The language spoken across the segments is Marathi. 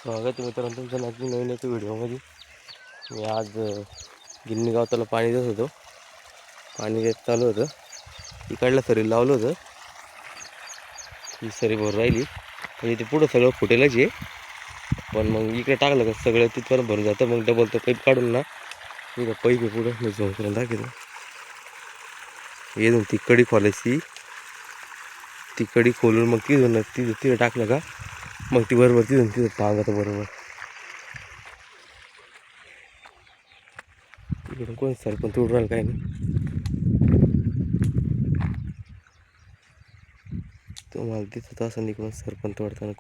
स्वागत मित्रांनो तुमच्या नवीन एका व्हिडिओमध्ये. मी आज गिन्नी गावताला पाणी देत होतो. पाणी देत चालू होतं. इकडल्या सरी लावलं होतं. ही सरी भरून राहिली म्हणजे ते पुढं सगळं फुटेलच आहे. पण मग इकडे टाकलं का सगळं तिथपर्यंत भरून जातं. मग डबल तो पाईप काढून ना इथं पाईप आहे पुढं मी झोन करून दाखवतो. येऊन ती कडी खोलायची. ती कडी खोलून मग तिथं टाकलं का मग ती बरोबर तिथं पांगतं बरोबर. इकडून कोण सरपंच उडून राहिलं काय नाही. तुम्हाला दिसत असं इकडून सरपंच वाढताना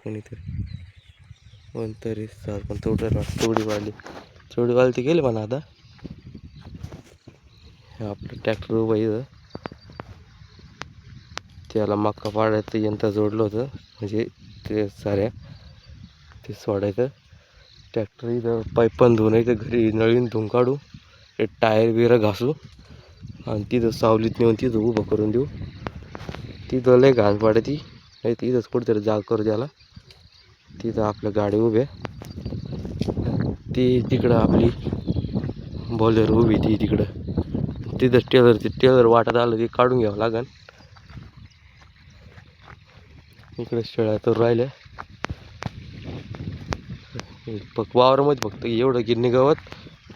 कोणतरी सरपंच उडायला चवडी वाली ते गेले म्हणा. आता आपलं ट्रॅक्टर उभं इथं त्याला मक्का पाडायचं यंत्र जोडलं होतं. म्हणजे ते साऱ्या ते सोडायचं. ट्रॅक्टर इथं पाईपन धुवून इथं घरी नळीन धुवून काढू. ते टायर बिरं घासू आणि तिथं सावलीत नेऊन तिथं उभं करून देऊ. तिथं लय घाण पाडती नाही. तिथंच कुठेतरी जाग करू द्याला. तिथं आपल्या गाडी उभ्या ती तिकडं आपली बॉलर उभी ती तिकडं. तिथं टेलर वाटत आलं ते काढून घ्यावं लागन. इकडे शेळ्या तर राहिल्या फक्त वावरामध्ये. फक्त एवढं गिन्नी गवत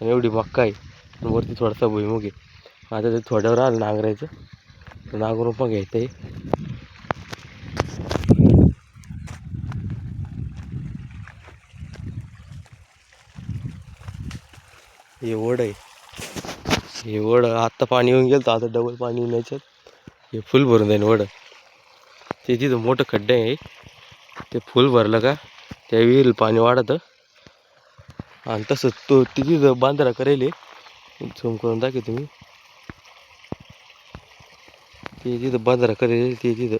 आणि एवढी मक्का आहे आणि वरती थोडासा भुईमुग आहे. आता ते थोड्यावर आलं नांगरायचं. नांगरून पण घ्यायचं आहे. हे वड आहे. हे वड आत्ता पाणी येऊन गेलं तर आता डबल पाणी येऊन याच्यात हे फुल भरून जाईल वड. ते तिथं मोठं खड्डे आहे. ते फुल भरलं का त्या विहीर पाणी वाढतं आणि तसं तो तिथं बांधारा करेल. झूम करून दाखव तुम्ही. ते तिथं बांधारा करेल ते तिथं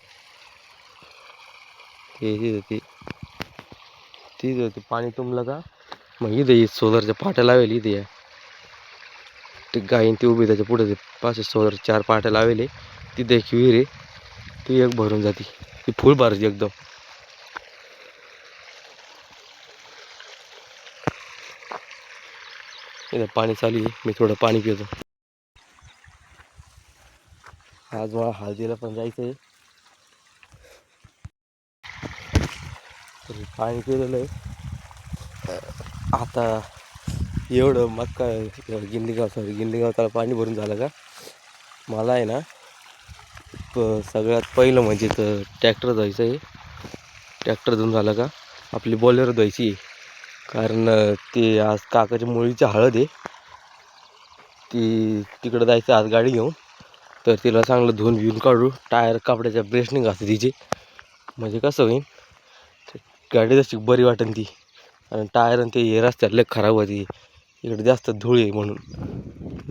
ते पाणी तुंबलं का मग इथं सोलरच्या पाट्या लावेल. इथे या ते गायीन ती उभी त्याच्या पुढे ते पाचशे सोलर 4 पाट्या लावेले. तिथे एक विहीर आहे. ती एक भरून जाते. ती फुल भरायची एकदम. इथं पाणी चालू आहे. मी थोडं पाणी पितो. आज मला हळदीला पण जायचं आहे. पाणी पिलेलं आहे. आता एवढं मक्का गिंडी गावताला पाणी भरून झालं का मला आहे ना सगळ्यात पहिलं म्हणजे तर ट्रॅक्टर धुवायचं आहे. ट्रॅक्टर धुवून झालं का आपली बॉलेरो धुवायची आहे. कारण ते आज काकाची मुलीची हळद आहे. ती तिकडं जायचं आज गाडी घेऊन. तर तिला चांगलं धुवून घेऊन काढू. टायर कापड्याच्या ब्रेसने घासते तिचे. म्हणजे कसं होईल गाडी जशी बरी वाटेल ती. आणि टायर आणि ते हे रस्त्यात लय खराब होती. इकडे जास्त धूळ आहे म्हणून.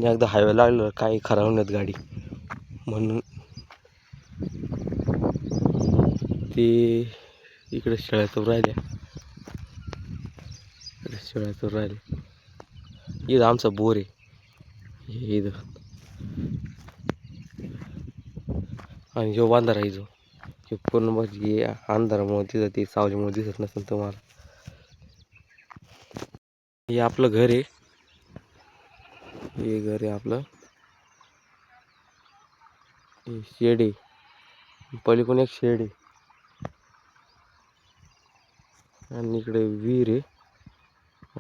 एकदा हायवे लागलं काही खराब होण्यात गाडी म्हणून ते इकडे शेळ्या चोर राहिल्या. इथं आमचा बोर आहे. इथं आणि जो बांधारा आहे जो पूर्ण म्हणजे अंधारामुळे तिथं ते सावलीमुळे दिसत नसेल तुम्हाला. हे आपलं घर आहे. हे घर आहे आपलं. हे शेड आहे. पलीकडून एक शेड आहे आणि इकडे विहीर आहे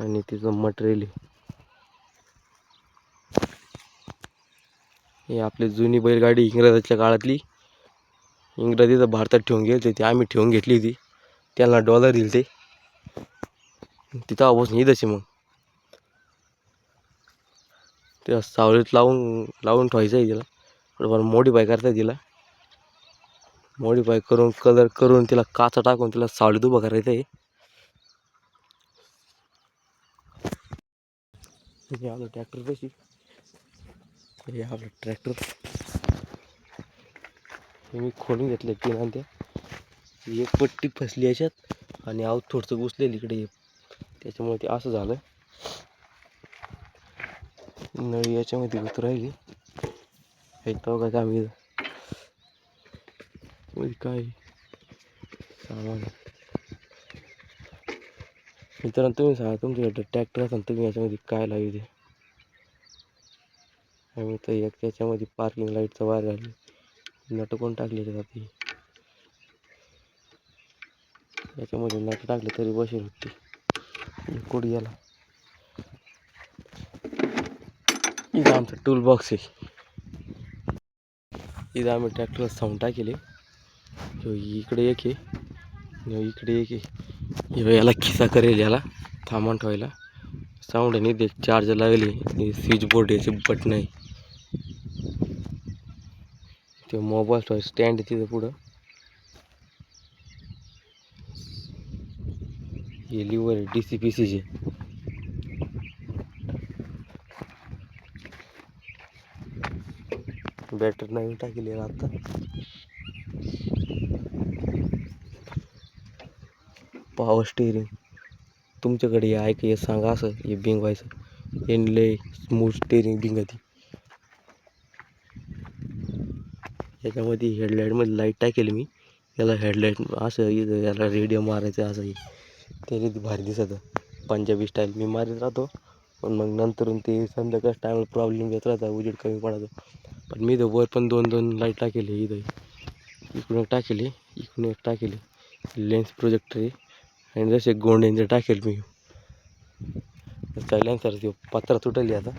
आणि तिचं मटेरियल आहे. हे आपली जुनी बैलगाडी इंग्रजाच्या काळातली. इंग्रजी तर भारतात ठेवून गेले ते आम्ही ठेवून घेतली होती. त्यांना डॉलर दिले ते तिथं बसून येतच मग त्या सावलीत लावून ठेवायचं आहे. तिला थोडंफार मॉडिफाय करता आहे. तिला मॉडिफाय करून कलर करून तिला काचा टाकून तिला सावलीत उभं करायचं आहे. हे आपलं ट्रॅक्टर कशी हे आपलं ट्रॅक्टर हे मी खोलून घेतले 3 आणि त्या एक पट्टी फसली याच्यात आणि आऊत थोडंसं घुसलेलं इकडे. त्याच्यामुळे ते असं झालं. नळी याच्यामध्ये घुसत राहिली. हे तो का आम्ही काय सामान मित्रांनो तुम्ही सांगा तुमच्याकडे ट्रॅक्टर असेल तुम्ही याच्यामध्ये काय लावू दे. आम्ही तर एक त्याच्यामध्ये पार्किंग लाईटचा वायर घालली, नट कोण टाकले जाते याच्यामध्ये, नट टाकले तरी बसेल होती कुठे गेला. इथं आमचा टूल बॉक्स आहे. इथं आम्ही ट्रॅक्टरला साऊंड टाकेले, इकडे एक आहे, इकडे एक आहे. याला खिसा करेल, याला थांबून ठेवायला साऊंड आहे. नाही चार्जर लागले, स्विच बोर्ड याचे बटन आहे. ते मोबाईल ठेवायचं स्टँड आहे तिथं पुढं. हे लिव्हर आहे DCPCचे. बॅटरी नवीन टाकली आता. पॉवर स्टेअरिंग तुमच्याकडे आहे का हे सांगा. असं हे बिंगवायचं एनले स्मूथ स्टेअरिंग बिंगती. याच्यामध्ये हेडलाईटमध्ये लाईट टाकेल मी. याला हेडलाईट असं इथं याला रेडिओ मारायचं असं हे तरी भारी दिसतं पंजाबी स्टाईल. मी मारीत राहतो पण मग नंतरून ते संध्याकाळ टायमाला प्रॉब्लेम येत राहता, उजेड कमी पडतो. पण मी इथं वर पण दोन लाईट टाकेली. इथं इकडून एक टाकेली, इकडून एक टाकेली. लेन्स प्रोजेक्टर आहे आणि जसे गोंड्यांचे टाकेल मी. सायलेन्सर ते पत्रा तुटली आता.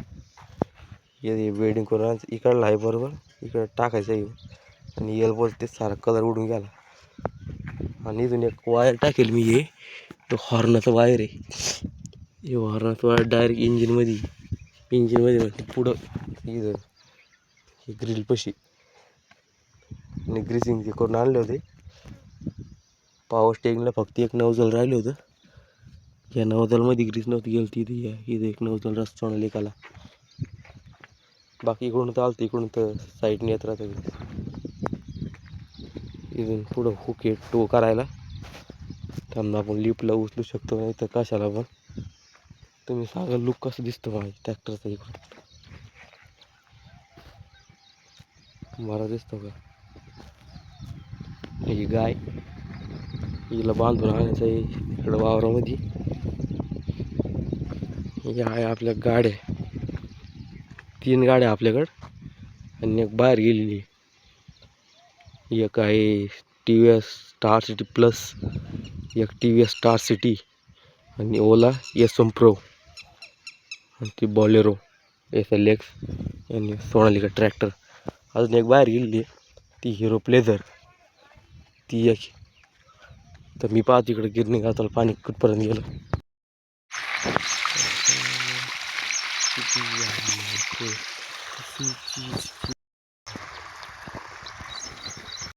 हे वेडिंग करून इकडला आहे बरोबर, इकडं टाकायचं आहे आणि एल्बोल ते सारा कलर उडून गेला. आणि इथून एक वायर टाकेल मी. हे हॉर्नाचं वायर आहे. हे हॉर्नाचं वायर डायरेक्ट इंजिनमध्ये म्हणजे पुढं इथं हे ग्रिलपाशी आणि ग्रीसिंग ते करून आणले होते. पॉवर स्टेरिंगला फक्त एक नवजल राहिलं होतं. या नवजलमध्ये ग्रीस नव्हती गेली तिथे. इथं एक नवजल रस्ता एकाला. बाकी इकडून तर आलं, इकडून तर साईडने येत राहतं. इथून पुढं हुक आहे टो करायला. त्यांना आपण लिफ्टला उचलू शकतो, नाही तर कशाला पण. तुम्ही सांगा लुक कसं दिसतं मला ट्रॅक्टरचा इकडून. बरा दिसतो का. ही गाय, हिला बांधून आणायचं आहे इकडं वावरामध्ये. हे आहे आपल्या गाड्या, 3 गाड्या आपल्याकडं आणि एक बाहेर गेलेली. एक आहे TVS स्टार सिटी प्लस, एक TVS स्टार सिटी आणि ओला SM प्रो आणि ती बॉलेरो SLX आणि सोनालिका ट्रॅक्टर. अजून एक बाहेर गेलेली ती हिरो प्लेझर, ती एक. तर मी पाहतो इकडे गिरणी घाताला पाणी कुठपर्यंत गेलं.